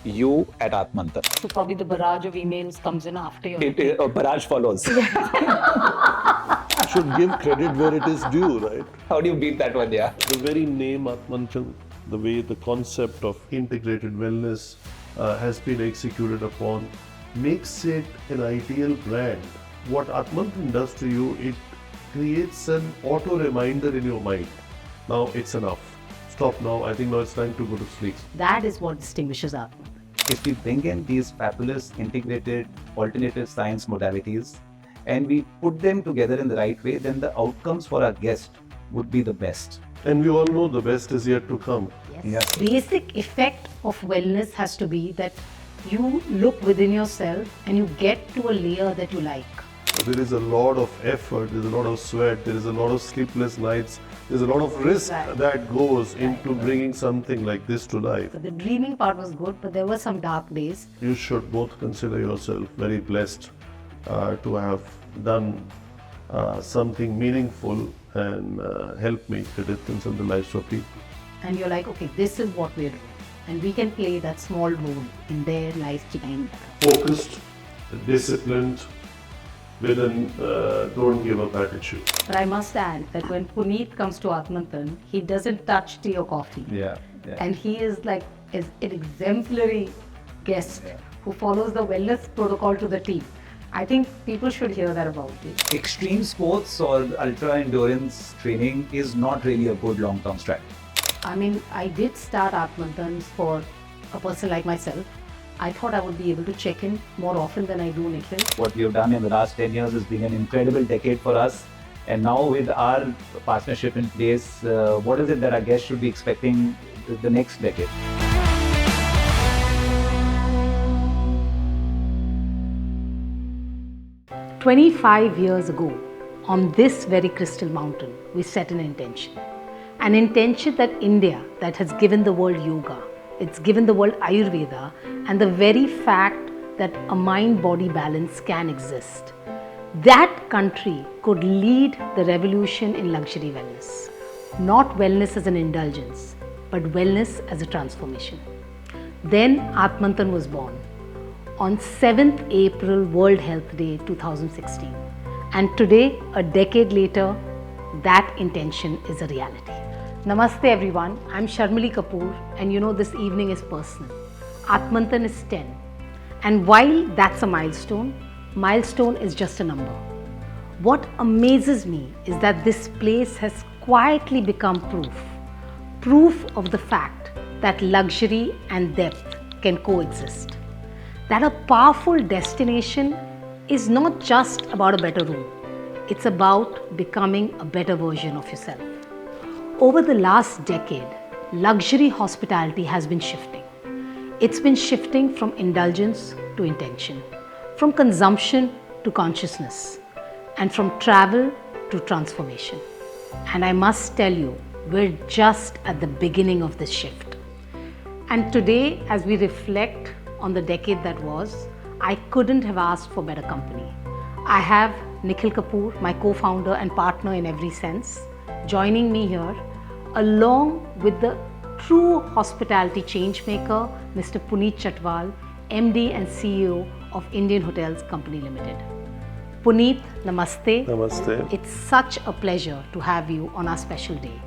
you at Atmantan. So probably the barrage of emails comes in after your A barrage follows. Should give credit where it is due, right? How do you beat that one, yeah? The very name Atmantan, the way the concept of integrated wellness has been executed upon, makes it an ideal brand. What Atmantan does to you, it creates an auto reminder in your mind. Now it's enough. Stop now. I think now it's time to go to sleep. That is what distinguishes Atmantan. If we bring in these fabulous integrated alternative science modalities and we put them together in the right way, then the outcomes for our guest would be the best. And we all know the best is yet to come. Yes. Basic effect of wellness has to be that you look within yourself and you get to a layer that you like. There is a lot of effort, there's a lot of sweat, there is a lot of sleepless nights, there's a lot of risk that goes into bringing something like this to life. So the dreaming part was good, but there were some dark days. You should both consider yourself very blessed to have done something meaningful and help make the difference in the lives of people. And you're like, okay, this is what we're doing. And we can play that small role in their life behind that. Focused, disciplined, with an don't give up attitude. But I must add that when Puneet comes to Atmantan, he doesn't touch tea or coffee. Yeah. And he is like an exemplary guest who follows the wellness protocol to the T. I think people should hear that about you. Extreme sports or ultra endurance training is not really a good long-term strategy. I mean, I did start Atmantans for a person like myself. I thought I would be able to check in more often than I do, Nikhil. What we have done in the last 10 years has been an incredible decade for us. And now with our partnership in place, what is it that our guests should be expecting the next decade? "25 years ago, on this very crystal mountain, we set an intention. An intention that India, that has given the world yoga, it's given the world Ayurveda, and the very fact that a mind-body balance can exist. That country could lead the revolution in luxury wellness. Not wellness as an indulgence, but wellness as a transformation. Then Atmantan was born on 7th April World Health Day 2016. And today, a decade later, that intention is a reality. Namaste everyone, I'm Sharmilee Kapur, and you know this evening is personal. Atmantan is 10. And while that's a milestone is just a number. What amazes me is that this place has quietly become proof of the fact that luxury and depth can coexist. That a powerful destination is not just about a better room, it's about becoming a better version of yourself. Over the last decade, luxury hospitality has been shifting. It's been shifting from indulgence to intention, from consumption to consciousness, and from travel to transformation. And I must tell you, we're just at the beginning of this shift. And today, as we reflect on the decade that was, I couldn't have asked for better company. I have Nikhil Kapur, my co-founder and partner in every sense, joining me here, along with the true hospitality changemaker, Mr. Puneet Chhatwal, MD and CEO of Indian Hotels Company Limited. Puneet, namaste. Namaste. It's such a pleasure to have you on our special day.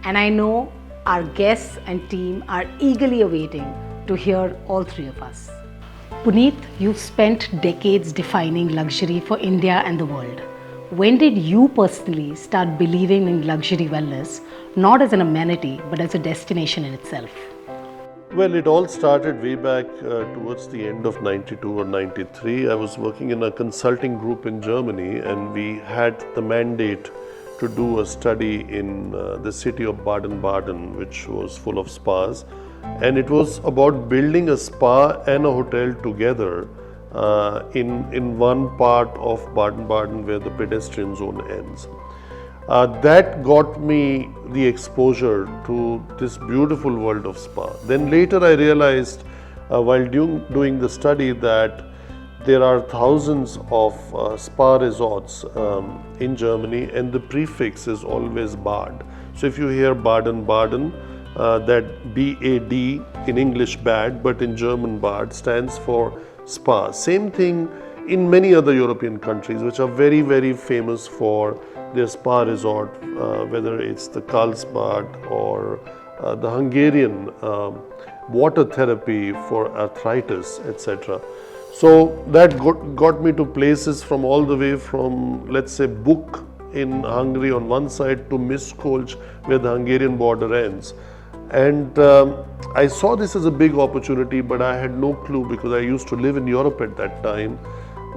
And I know our guests and team are eagerly awaiting to hear all three of us. Puneet, you've spent decades defining luxury for India and the world. When did you personally start believing in luxury wellness, not as an amenity, but as a destination in itself? Well, it all started way back towards the end of 92 or 93. I was working in a consulting group in Germany, and we had the mandate to do a study in the city of Baden-Baden, which was full of spas. And it was about building a spa and a hotel together in one part of Baden-Baden where the pedestrian zone ends. That got me the exposure to this beautiful world of spa. Then later I realized while doing the study that there are thousands of spa resorts in Germany, and the prefix is always Bad. So if you hear Baden-Baden, that BAD in English bad, but in German Bad stands for spa. Same thing in many other European countries which are very, very famous for their spa resort, whether it's the Karlsbad or the Hungarian water therapy for arthritis, etc. So that got me to places from all the way from, let's say, Buk in Hungary on one side to Miskolc where the Hungarian border ends. And I saw this as a big opportunity, but I had no clue, because I used to live in Europe at that time,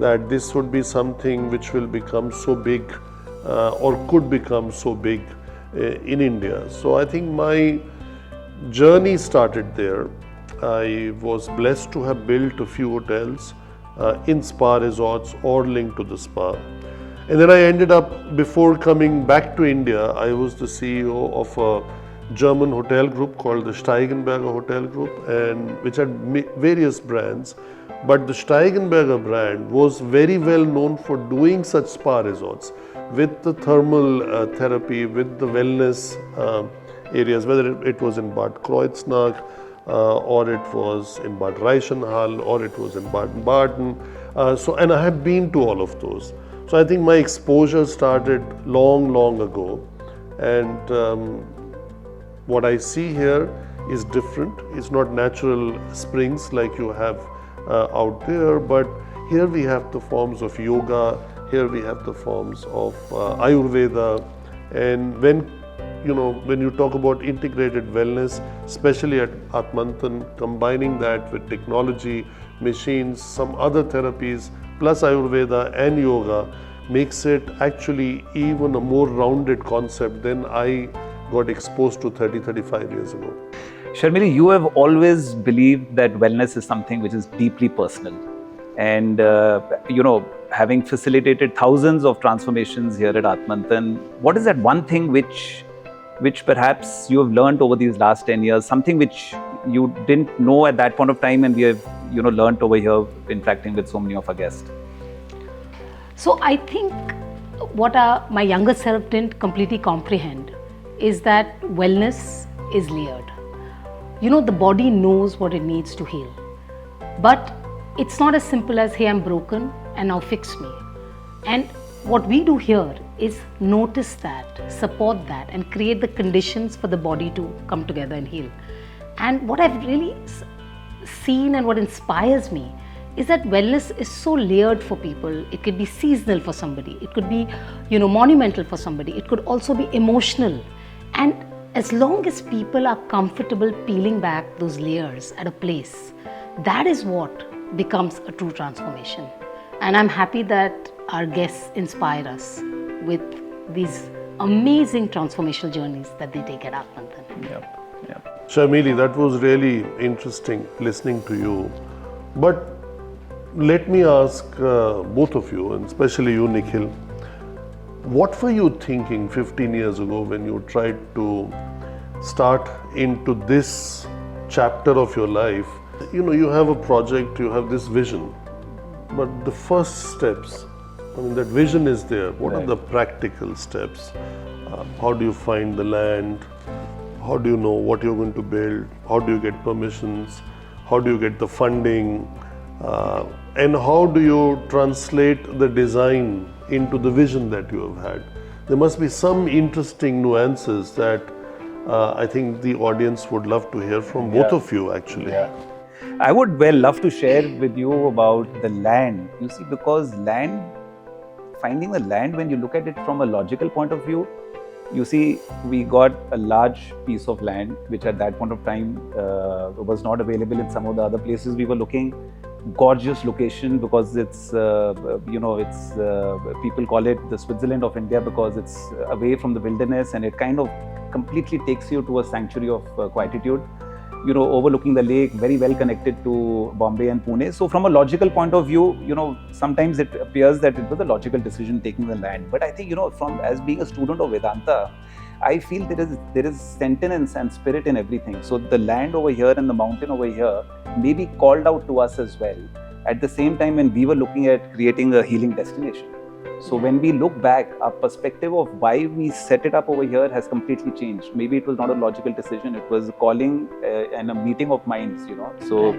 that this would be something which will become so big or could become so big in India. So I think my journey started there. I was blessed to have built a few hotels in spa resorts or linked to the spa. And then I ended up, before coming back to India, I was the CEO of a German hotel group called the Steigenberger Hotel Group, and which had various brands. But the Steigenberger brand was very well known for doing such spa resorts with the thermal therapy, with the wellness areas, whether it was in Bad Kreuznach or it was in Bad Reichenhall or it was in Baden-Baden. And I have been to all of those. So I think my exposure started long ago, and what I see here is different. It's not natural springs like you have out there, but here we have the forms of yoga, here we have the forms of Ayurveda. And when you talk about integrated wellness, especially at Atmantan, combining that with technology, machines, some other therapies, plus Ayurveda and yoga, makes it actually even a more rounded concept than I got exposed to 35 years ago. Sharmilee, you have always believed that wellness is something which is deeply personal. And, having facilitated thousands of transformations here at Atmantan, what is that one thing which perhaps you have learned over these last 10 years, something which you didn't know at that point of time and we have, learned over here interacting with so many of our guests? So I think what my younger self didn't completely comprehend is that wellness is layered. The body knows what it needs to heal. But it's not as simple as, hey, I'm broken and now fix me. And what we do here is notice that, support that, and create the conditions for the body to come together and heal. And what I've really seen and what inspires me is that wellness is so layered for people. It could be seasonal for somebody. It could be, monumental for somebody. It could also be emotional. And as long as people are comfortable peeling back those layers at a place, that is what becomes a true transformation. And I'm happy that our guests inspire us with these amazing transformational journeys that they take at Atmantan. Yeah. Sharmilee, that was really interesting listening to you. But let me ask both of you, and especially you, Nikhil, what were you thinking 15 years ago when you tried to start into this chapter of your life? You have a project, you have this vision, but the first steps, that vision is there. What are the practical steps? How do you find the land? How do you know what you're going to build? How do you get permissions? How do you get the funding? And how do you translate the design into the vision that you have had? There must be some interesting nuances that I think the audience would love to hear from both of you, actually. Yeah. I would love to share with you about the land. You see, because finding the land, when you look at it from a logical point of view, you see, we got a large piece of land which at that point of time was not available in some of the other places we were looking. Gorgeous location, because it's people call it the Switzerland of India, because it's away from the wilderness and it kind of completely takes you to a sanctuary of quietude, overlooking the lake, very well connected to Bombay and Pune. So from a logical point of view, sometimes it appears that it was a logical decision taking the land. But I think, from as being a student of Vedanta, I feel there is sentience and spirit in everything. So the land over here and the mountain over here may be called out to us as well. At the same time, when we were looking at creating a healing destination, So when we look back, our perspective of why we set it up over here has completely changed. Maybe it was not a logical decision; it was a calling and a meeting of minds. So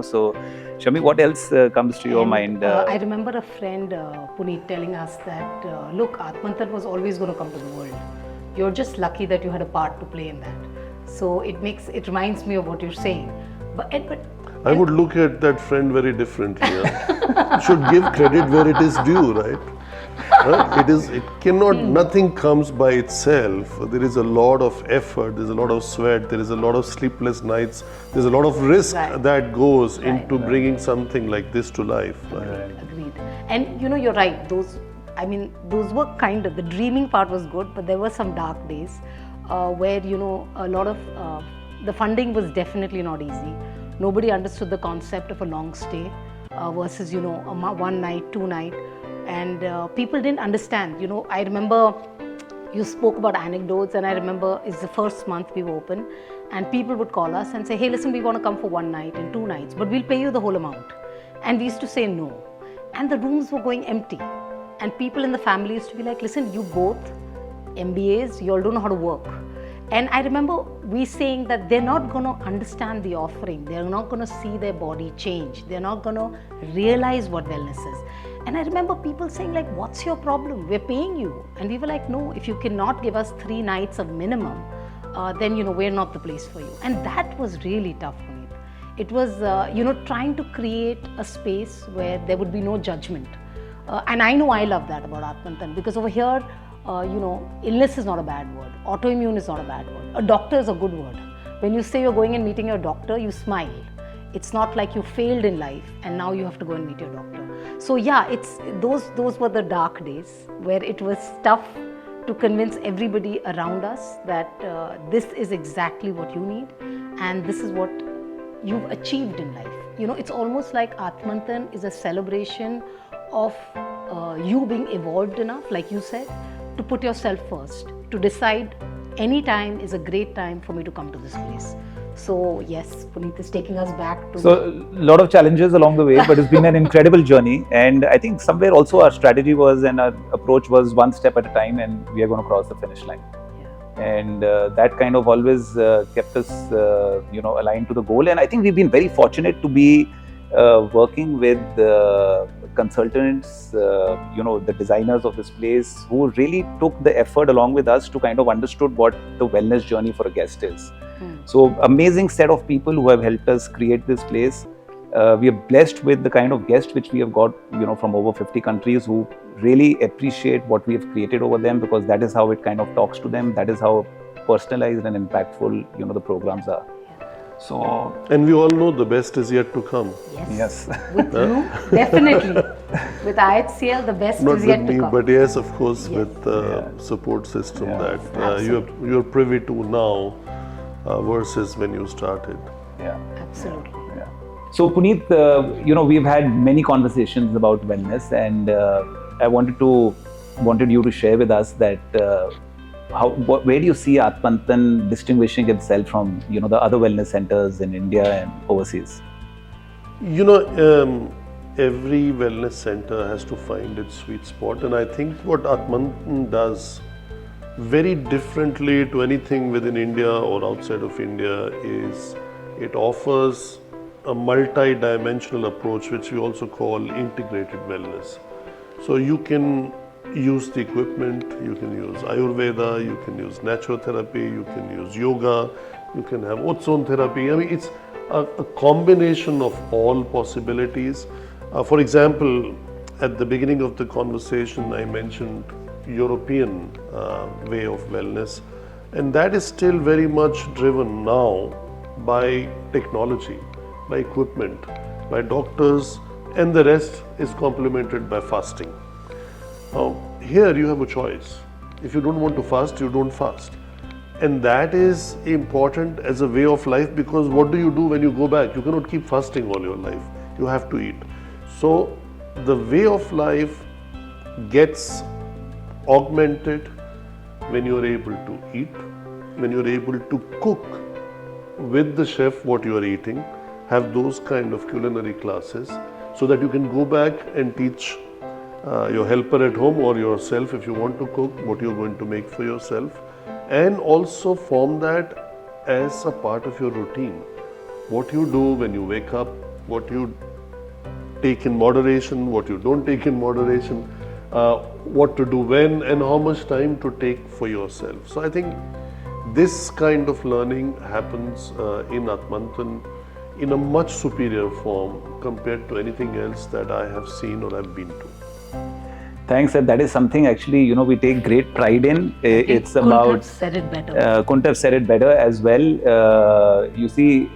So, Shami, what else comes to your mind? I remember a friend, Puneet, telling us that look, Atmantan was always going to come to the world. You're just lucky that you had a part to play in that. So it reminds me of what you're saying. But I would look at that friend very differently. You should give credit where it is due, right? It cannot, nothing comes by itself. There is a lot of effort, there's a lot of sweat, there is a lot of sleepless nights, there's a lot of risk that goes into bringing something like this to life. Right? Agreed. And you're right, those were kind of, the dreaming part was good, but there were some dark days where, a lot of, the funding was definitely not easy. Nobody understood the concept of a long stay versus, a one night, 2 night. And people didn't understand. I remember you spoke about anecdotes, and I remember it's the first month we were open, and people would call us and say, hey, listen, we want to come for 1 night and 2 nights, but we'll pay you the whole amount. And we used to say no. And the rooms were going empty. And people in the family used to be like, listen, you both MBAs, you all don't know how to work. And I remember we saying that they're not going to understand the offering. They're not going to see their body change. They're not going to realize what wellness is. And I remember people saying like, what's your problem? We're paying you. And we were like, no, if you cannot give us 3 nights of minimum, then, we're not the place for you. And that was really tough for me. It was, trying to create a space where there would be no judgment. And I know I love that about Atmantan, because over here, illness is not a bad word. Autoimmune is not a bad word. A doctor is a good word. When you say you're going and meeting your doctor, you smile. It's not like you failed in life and now you have to go and meet your doctor. So yeah, it's those were the dark days where it was tough to convince everybody around us that this is exactly what you need and this is what you've achieved in life. It's almost like Atmantan is a celebration of you being evolved enough, like you said, to put yourself first, to decide any time is a great time for me to come to this place. So yes, Puneet is taking us back to... So a lot of challenges along the way, but it's been an incredible journey. And I think somewhere also our strategy was and our approach was one step at a time and we are going to cross the finish line. Yeah. And that kind of always kept us, aligned to the goal. And I think we've been very fortunate to be working with consultants, the designers of this place who really took the effort along with us to kind of understood what the wellness journey for a guest is. So amazing set of people who have helped us create this place. We are blessed with the kind of guests which we have got, from over 50 countries who really appreciate what we have created over them, because that is how it kind of talks to them. That is how personalized and impactful, the programs are. So, and we all know the best is yet to come. Yes. With you, definitely. With IHCL, the best Not is yet with me, to come. but yes, of course, Yes. with the support system that Absolutely. you're privy to now versus when you started. Yeah. Absolutely. Yeah. So Puneet, we've had many conversations about wellness, and I wanted you to share with us that where do you see Atmantan distinguishing itself from the other wellness centers in India and overseas? Every wellness center has to find its sweet spot, and I think what Atmantan does very differently to anything within India or outside of India is it offers a multi-dimensional approach, which we also call integrated wellness. So you can use the equipment, you can use Ayurveda, you can use naturotherapy, you can use yoga, you can have ozone therapy. I mean, it's a combination of all possibilities. For example, at the beginning of the conversation, I mentioned European way of wellness, and that is still very much driven now by technology, by equipment, by doctors, and the rest is complemented by fasting. Here you have a choice. If you don't want to fast, you don't fast. And that is important as a way of life, because what do you do when you go back? You cannot keep fasting all your life. You have to eat. So the way of life gets augmented when you are able to eat, when you are able to cook with the chef what you are eating, have those kind of culinary classes, so that you can go back and teach your helper at home or yourself if you want to cook, what you're going to make for yourself, and also form that as a part of your routine. What you do when you wake up, what you take in moderation, what you don't take in moderation, what to do when, and how much time to take for yourself. So I think this kind of learning happens in Atmantan in a much superior form compared to anything else that I have seen or I've been to. Thanks, and that is something actually we take great pride in. It's couldn't about have said it better. couldn't have said it better as well. You see,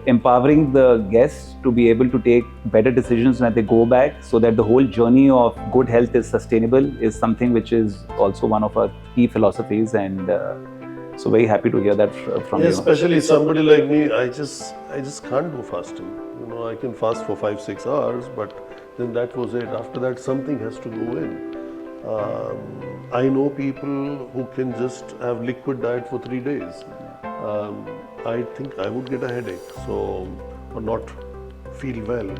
empowering the guests to be able to take better decisions when they go back, so that the whole journey of good health is sustainable, is something which is also one of our key philosophies, and so very happy to hear that from you. Especially somebody like me, I just can't do fasting. I can fast for 5-6 hours, but then that was it. After that, something has to go in. I know people who can just have liquid diet for 3 days. I think I would get a headache, or not feel well.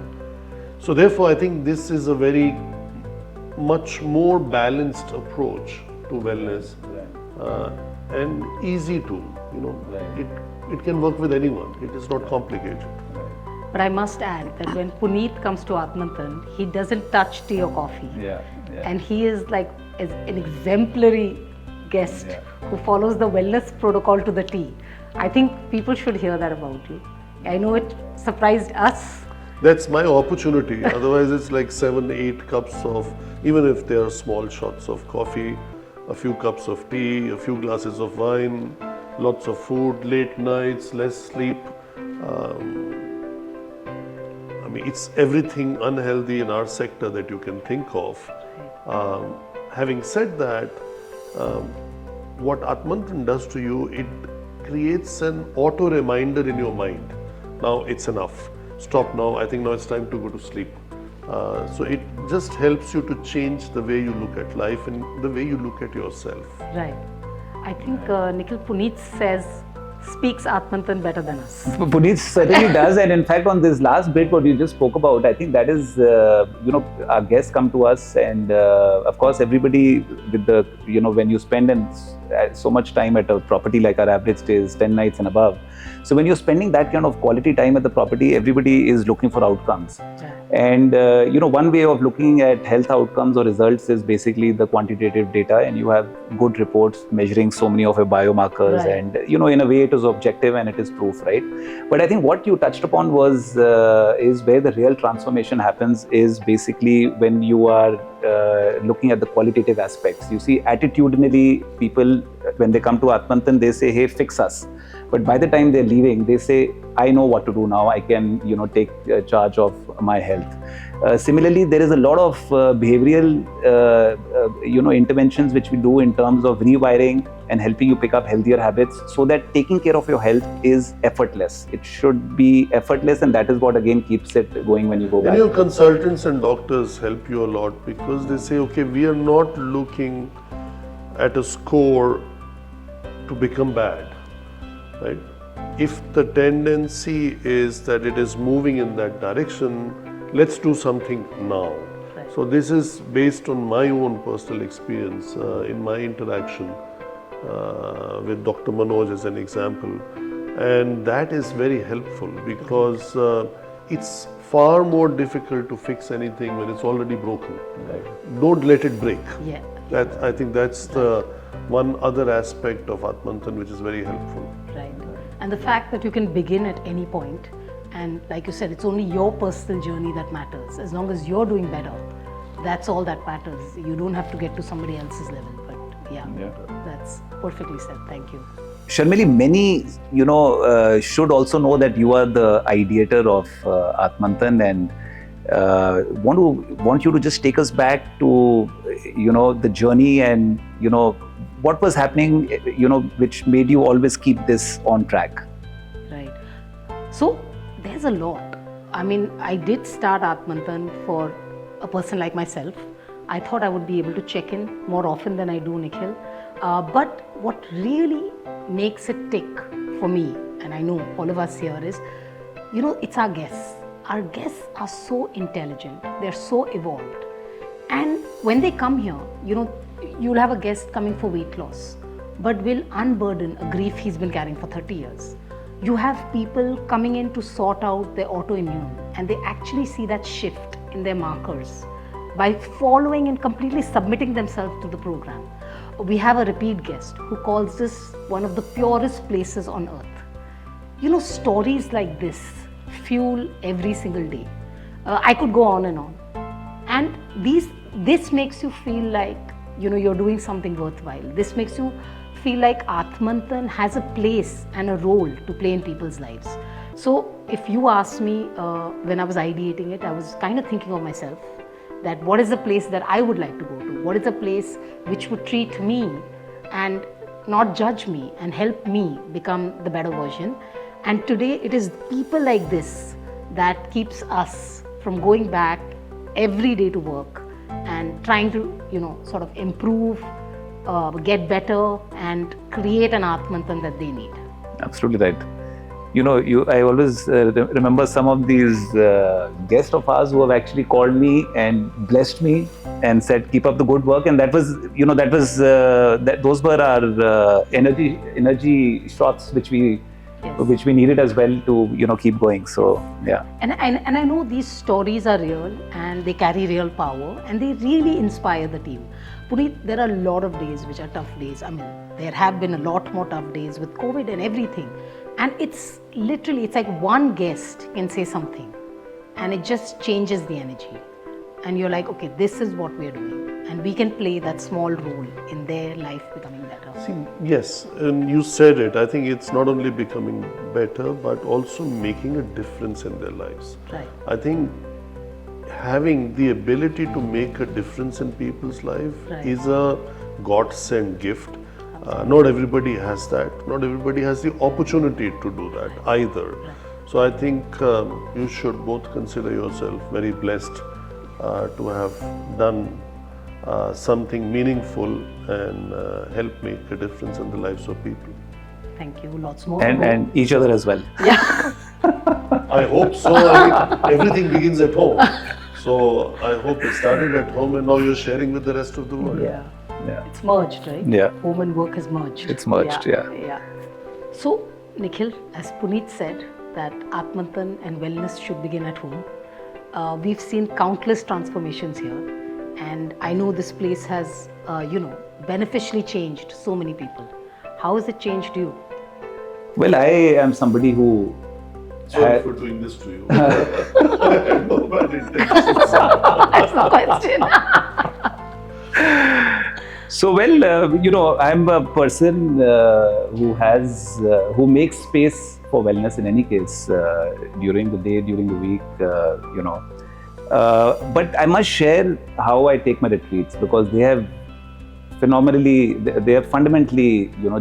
So therefore, I think this is a very much more balanced approach to wellness, and easy to, it can work with anyone. It is not complicated. But I must add that when Puneet comes to Atmantan, he doesn't touch tea or coffee. And he is like an exemplary guest who follows the wellness protocol to the T. I think people should hear that about you. I know it surprised us. That's my opportunity. Otherwise, it's like 7-8 cups of, even if they are small shots of coffee, a few cups of tea, a few glasses of wine, lots of food, late nights, less sleep. It's everything unhealthy in our sector that you can think of. Having said that, what Atmantan does to you, it creates an auto reminder in your mind. Now it's enough. Stop now. I think now it's time to go to sleep. So it just helps you to change the way you look at life and the way you look at yourself. Right. I think Nikhil, Puneet speaks Atmantan better than us. Puneet certainly does, and in fact on this last bit what you just spoke about, I think that is, our guests come to us, and of course everybody with the, when you spend so much time at a property, like our average stay is 10 nights and above. So when you're spending that kind of quality time at the property, everybody is looking for outcomes. And one way of looking at health outcomes or results is basically the quantitative data, and you have good reports measuring so many of your biomarkers, and in a way it is objective and it is proof, right? But I think what you touched upon was is where the real transformation happens, is basically when you are looking at the qualitative aspects. You see, attitudinally, people when they come to Atmantan, they say, hey, fix us. But by the time they're leaving, they say, I know what to do now. I can, take charge of my health. Similarly, there is a lot of behavioral, interventions which we do in terms of rewiring and helping you pick up healthier habits, so that taking care of your health is effortless. It should be effortless, and that is what again keeps it going when you go back. And your consultants and doctors help you a lot, because they say, okay, we are not looking at a score to become bad, right? If the tendency is that it is moving in that direction, let's do something now. Right. So this is based on my own personal experience in my interaction with Dr. Manoj as an example. And that is very helpful, because it's far more difficult to fix anything when it's already broken. Right. Don't let it break. Yeah. I think that's the one other aspect of Atmantan which is very helpful. Right. And the fact that you can begin at any point, and like you said, it's only your personal journey that matters. As long as you're doing better, that's all that matters. You don't have to get to somebody else's level. But yeah. That's perfectly said. Thank you. Sharmilee, many, should also know that you are the ideator of Atmantan, and want you to just take us back to, the journey and, what was happening, which made you always keep this on track. Right. So there's a lot. I mean, I did start Atmantan for a person like myself. I thought I would be able to check in more often than I do, Nikhil. But what really makes it tick for me, and I know all of us here, is, it's our guests. Our guests are so intelligent. They're so evolved. And when they come here, you'll have a guest coming for weight loss, but will unburden a grief he's been carrying for 30 years. You have people coming in to sort out their autoimmune, and they actually see that shift in their markers by following and completely submitting themselves to the program. We have a repeat guest who calls this one of the purest places on earth. Stories like this fuel every single day. I could go on and on. And this makes you feel like, you're doing something worthwhile. This makes you feel like Atmantan has a place and a role to play in people's lives. So if you ask me, when I was ideating it, I was kind of thinking of myself, that what is the place that I would like to go to? What is the place which would treat me and not judge me and help me become the better version? And today it is people like this that keeps us from going back every day to work and trying to, sort of improve, get better and create an Atmantan that they need. Absolutely right. I always remember some of these guests of ours who have actually called me and blessed me and said, keep up the good work. And that was, those were our energy shots which we needed as well to, keep going. So, yeah. And I know these stories are real and they carry real power and they really inspire the team. Puneet, there are a lot of days which are tough days. I mean, there have been a lot more tough days with COVID and everything. And it's like one guest can say something and it just changes the energy. And you're like, okay, this is what we're doing. And we can play that small role in their life becoming better. Yes, and you said it. I think it's not only becoming better, but also making a difference in their lives. Right. I think having the ability to make a difference in people's life is a God-sent gift. Not everybody has that. Not everybody has the opportunity to do that either. Right. So I think you should both consider yourself very blessed to have done something meaningful and help make a difference in the lives of people. Thank you. Lots more. And each other as well. Yeah. I hope so. I mean, everything begins at home. So I hope it started at home and now you're sharing with the rest of the world. Yeah. Yeah. It's merged, right? Yeah. Home and work is merged. It's merged, yeah. So, Nikhil, as Puneet said, that Atmantan and wellness should begin at home. We've seen countless transformations here. And I know this place has, beneficially changed so many people. How has it changed you? Well, I am somebody who... Sorry for doing this to you. I had no bad intentions. That's no question. So, well, I'm a person who makes space for wellness in any case, during the day, during the week, But I must share how I take my retreats, because they have fundamentally,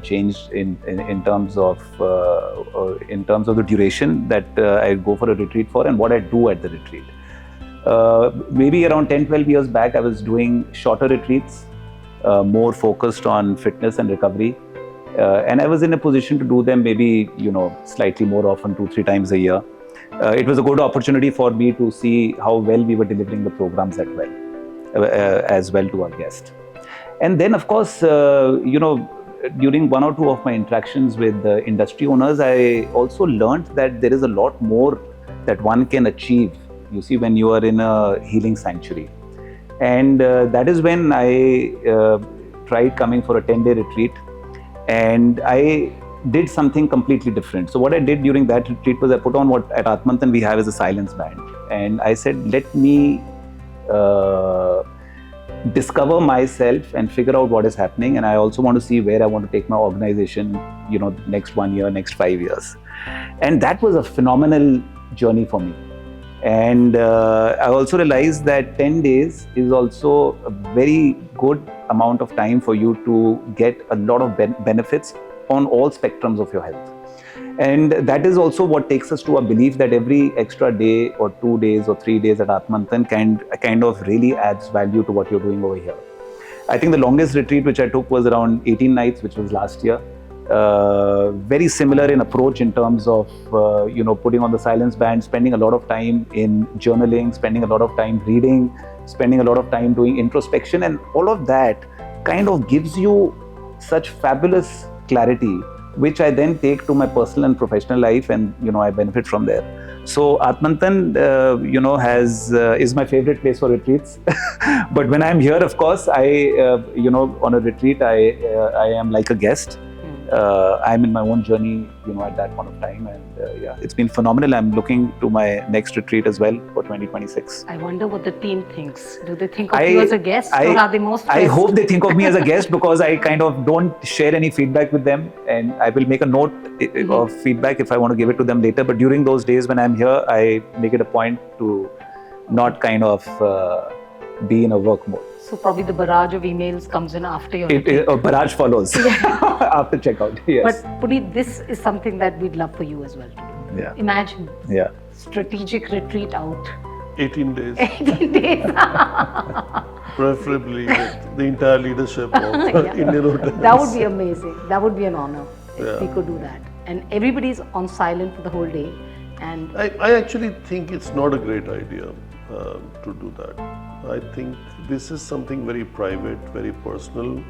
changed in terms of the duration that I go for a retreat for and what I do at the retreat. Maybe around 10-12 years back, I was doing shorter retreats, more focused on fitness and recovery. And I was in a position to do them maybe, slightly more often, 2-3 times a year. It was a good opportunity for me to see how well we were delivering the programs as well to our guests. And then, of course, during one or two of my interactions with industry owners, I also learned that there is a lot more that one can achieve, you see, when you are in a healing sanctuary. And that is when I tried coming for a 10-day retreat, and I did something completely different. So what I did during that retreat was I put on what at Atmantan we have as a silence band. And I said, let me discover myself and figure out what is happening. And I also want to see where I want to take my organization, next 1 year, next 5 years. And that was a phenomenal journey for me. And I also realized that 10 days is also a very good amount of time for you to get a lot of benefits on all spectrums of your health. And that is also what takes us to a belief that every extra day or 2 days or 3 days at Atmantan kind of really adds value to what you're doing over here. I think the longest retreat which I took was around 18 nights, which was last year. very similar in approach in terms of putting on the silence band, spending a lot of time in journaling, spending a lot of time reading, spending a lot of time doing introspection, and all of that kind of gives you such fabulous clarity, which I then take to my personal and professional life, and I benefit from there. So Atmantan, is my favorite place for retreats. But when I'm here, of course, I on a retreat, I am like a guest. I'm in my own journey, at that point of time, and it's been phenomenal. I'm looking to my next retreat as well for 2026. I wonder what the team thinks. Do they think of you as a guest, or are they most I hope they think of me as a guest, because I kind of don't share any feedback with them, and I will make a note of feedback if I want to give it to them later. But during those days when I'm here, I make it a point to not kind of be in a work mode. So probably the barrage of emails comes in after your retreat. A barrage follows after checkout. Yes. But Puneet, this is something that we'd love for you as well to do. Yeah. Imagine. Strategic retreat out. 18 days. 18 days. Preferably with the entire leadership of Indian Hotels. That would be amazing. That would be an honor if we Yeah. could do that. And everybody's on silent for the whole day. And I actually think it's not a great idea to do that. I think this is something very private, very personal,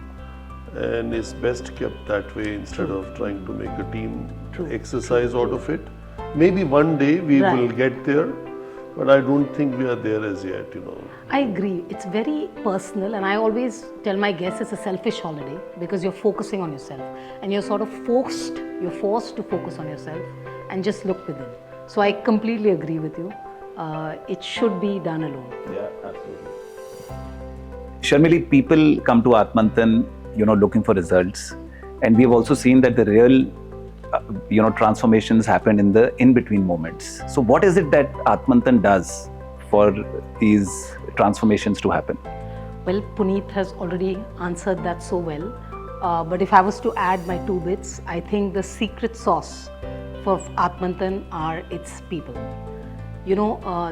and is best kept that way instead of trying to make a team exercise out of it. Maybe one day we will get there, but I don't think we are there as yet, I agree. It's very personal, and I always tell my guests it's a selfish holiday because you're focusing on yourself, and you're sort of forced to focus on yourself and just look within. So I completely agree with you. It should be done alone. Yeah, absolutely. Sharmilee, people come to Atmantan, looking for results, and we've also seen that the real, transformations happen in the in-between moments. So, what is it that Atmantan does for these transformations to happen? Well, Puneet has already answered that so well. But if I was to add my 2 bits, I think the secret sauce for Atmantan are its people.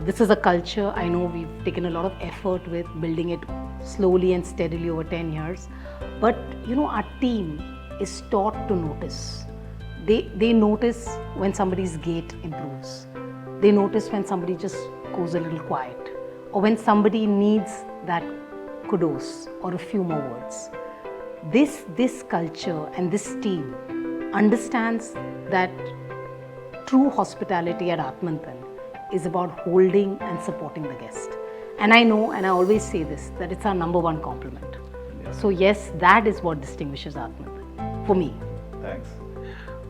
This is a culture. I know we've taken a lot of effort with building it slowly and steadily over 10 years. But, our team is taught to notice. They notice when somebody's gait improves. They notice when somebody just goes a little quiet, or when somebody needs that kudos or a few more words. This culture and this team understands that true hospitality at Atmantan is about holding and supporting the guest. And I know, and I always say this, that it's our number one compliment. So yes, that is what distinguishes Atmantan for me. Thanks.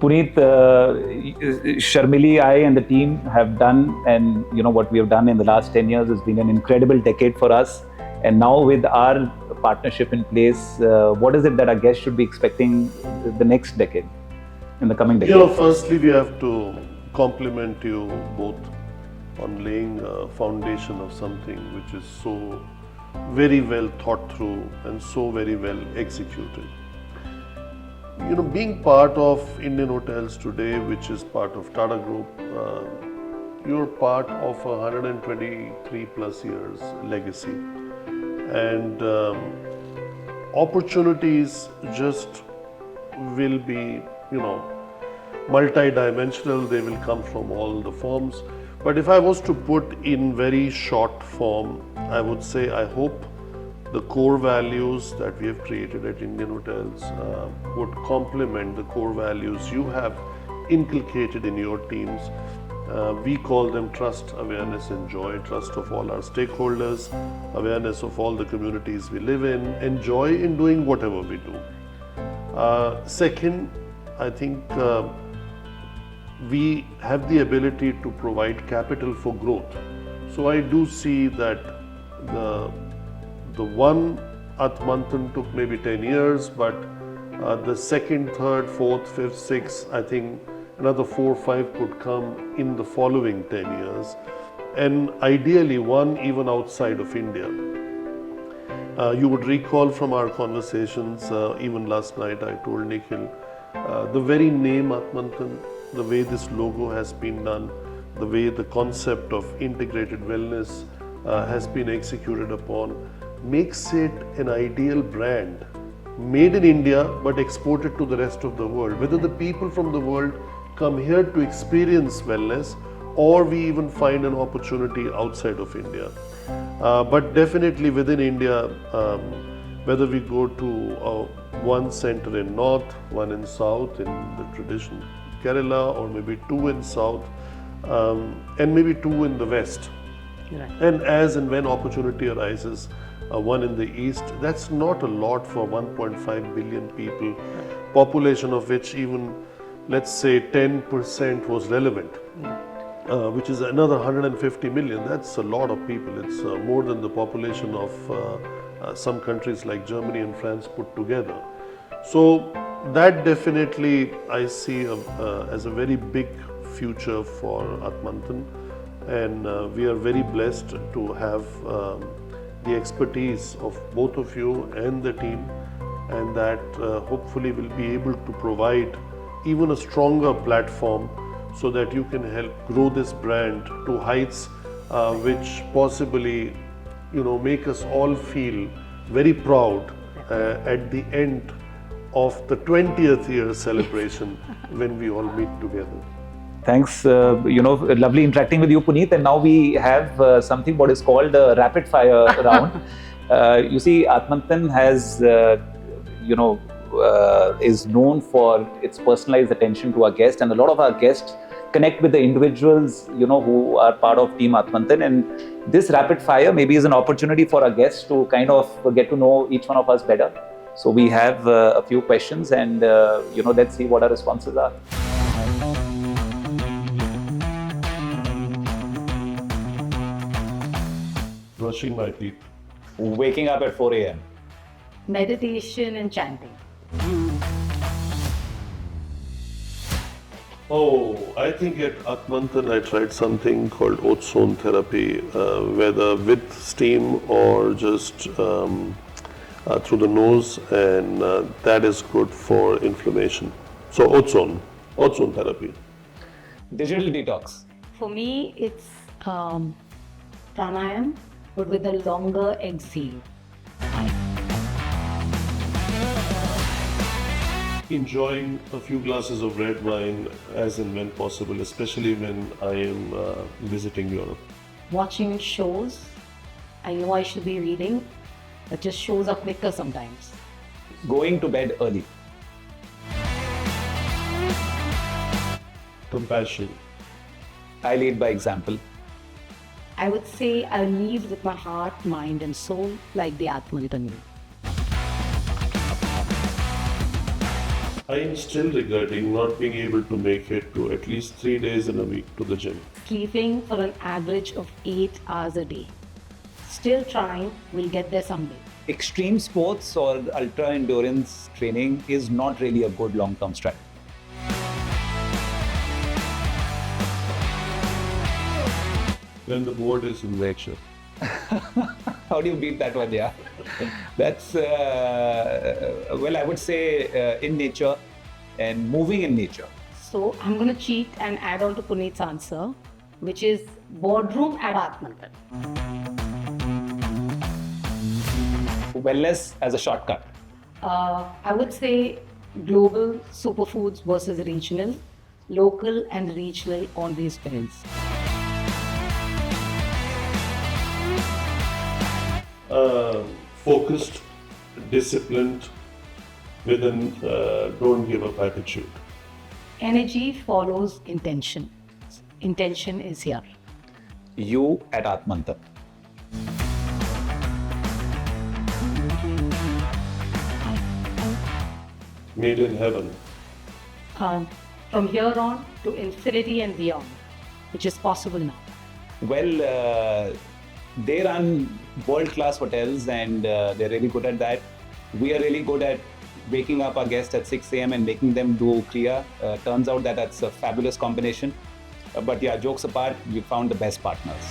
Puneet, Sharmilee, I and the team have done, and what we have done in the last 10 years has been an incredible decade for us. And now with our partnership in place, what is it that our guests should be expecting the next decade, in the coming decade? Firstly, we have to compliment you both on laying a foundation of something which is so very well thought through and so very well executed. Being part of Indian Hotels today, which is part of Tata Group, you're part of a 123 plus years legacy. And opportunities just will be, multi-dimensional. They will come from all the forms. But if I was to put in very short form, I would say I hope the core values that we have created at Indian Hotels would complement the core values you have inculcated in your teams. We call them trust, awareness and joy. Trust of all our stakeholders, awareness of all the communities we live in, and joy in doing whatever we do. Second, I think we have the ability to provide capital for growth. So I do see that the one Atmantan took maybe 10 years, but the second, third, fourth, fifth, sixth, I think another 4 or 5 could come in the following 10 years. And ideally one even outside of India. You would recall from our conversations, even last night I told Nikhil, the very name Atmantan, the way this logo has been done, the way the concept of integrated wellness has been executed upon, makes it an ideal brand made in India but exported to the rest of the world. Whether the people from the world come here to experience wellness, or we even find an opportunity outside of India. But definitely within India, whether we go to one center in north, one in south in the tradition Kerala, or maybe two in south, and maybe two in the west. Right. And as and when opportunity arises, one in the east, that's not a lot for 1.5 billion people, population of which even, let's say, 10% was relevant. Which is another 150 million. That's a lot of people. It's more than the population of some countries like Germany and France put together. So that definitely I see as a very big future for Atmantan, and we are very blessed to have the expertise of both of you and the team, and that hopefully will be able to provide even a stronger platform so that you can help grow this brand to heights which possibly, make us all feel very proud at the end of the 20th year celebration when we all meet together. Thanks. Lovely interacting with you, Puneet. And now we have something what is called a rapid fire round. You see, Atmantan has, is known for its personalized attention to our guests, and a lot of our guests connect with the individuals, who are part of Team Atmantan. And this rapid fire maybe is an opportunity for our guests to kind of get to know each one of us better. So we have a few questions, and let's see what our responses are. Brushing my teeth. Waking up at 4 a.m. Meditation and chanting. Oh, I think at Atmantan I tried something called ozone therapy, whether with steam or just through the nose, and that is good for inflammation. So ozone therapy. Digital detox. For me, it's pranayam, but with a longer exhale. Enjoying a few glasses of red wine as and when possible, especially when I am visiting Europe. Watching shows. I know I should be reading, but just shows are quicker sometimes. Going to bed early. Compassion. I lead by example. I would say I lead with my heart, mind and soul like the Atmantan. I am still regretting not being able to make it to at least 3 days in a week to the gym. Sleeping for an average of 8 hours a day. Still trying, we'll get there someday. Extreme sports or ultra endurance training is not really a good long-term strategy. When the board is in nature. How do you beat that one? Yeah, that's I would say in nature and moving in nature. So I'm going to cheat and add on to Puneet's answer, which is boardroom at Atmantan. Wellness as a shortcut. I would say global superfoods versus regional, local and regional always wins. Focused, disciplined, with an don't give up attitude. Energy follows intention. Intention is here. You at Atmantan. Made in heaven. From here on to infinity and beyond, which is possible now. Well, they run world-class hotels, and they're really good at that. We are really good at waking up our guests at 6 a.m. and making them do Kriya. Turns out that that's a fabulous combination. But yeah, jokes apart, we found the best partners.